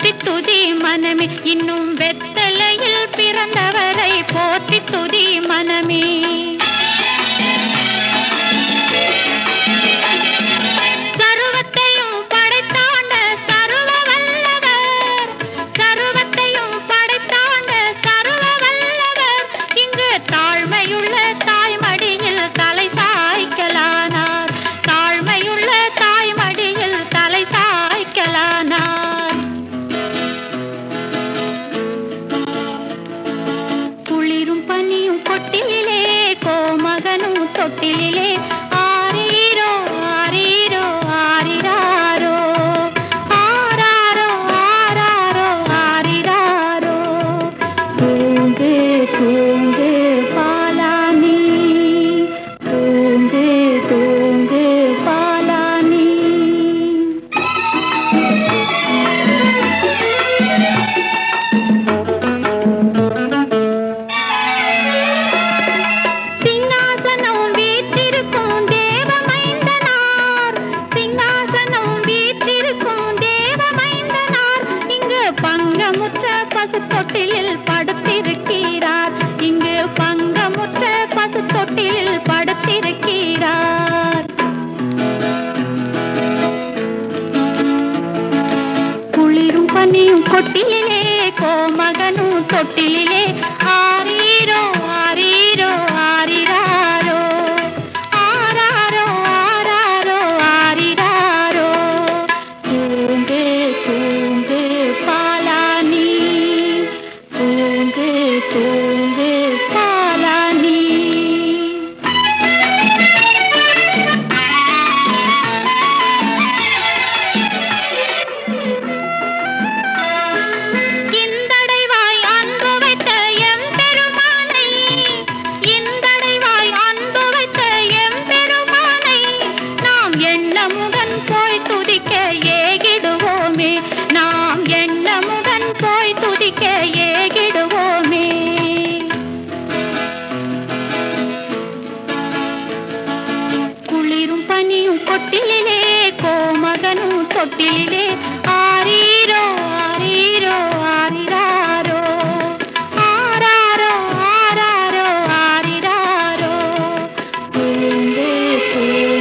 போற்றி துதி மனமே, இன்னும் வெத்தலையில் பிறந்தவரை போற்றி துதி மனமே. தொட்டிலே ஆரீரோ ஆரீரோ ஆரிராரோ ஆராரோ ஆராரோ ஆரிராரோ. தூங்கு தூங்கு பாலானி, தூங்கு தூங்கு பாலானி. தொட்டிலில் படுத்திருக்கிறார், இங்கு பங்கமுற்ற பசு தொட்டிலில் படுத்திருக்கிறார். குளிரும் பனியும் கொட்டிலே, கோமகனும் தொட்டிலே. ஆரீரோ ஆரீரோ ஆரிராரோ ஆராரோ ஆராரோ ஆரிராரோ. தூங்கு தூங்கு பாலானி, தூங்கு தூங்கு பாலானி. இந்தடைவாய் அன்பு வைத்த எம்பெருமானை, இந்தடைவாய் அன்பு வைத்த எம்பெருமானை நாம் எண்ணமுடன் போய் துதிக்க ஏகிடுவோமே, நாம் எண்ணமுடன் போய் துதிக்க ஏகிடுவோமே. குளிரும் பனியும் கொட்டிலே, கோமகனும் தொட்டிலே. ஆரீரோ ஆரீரோ ஆரிராரோ ஆராரோ ஆராரோ ஆரிராரோ. தூங்கு தூங்கு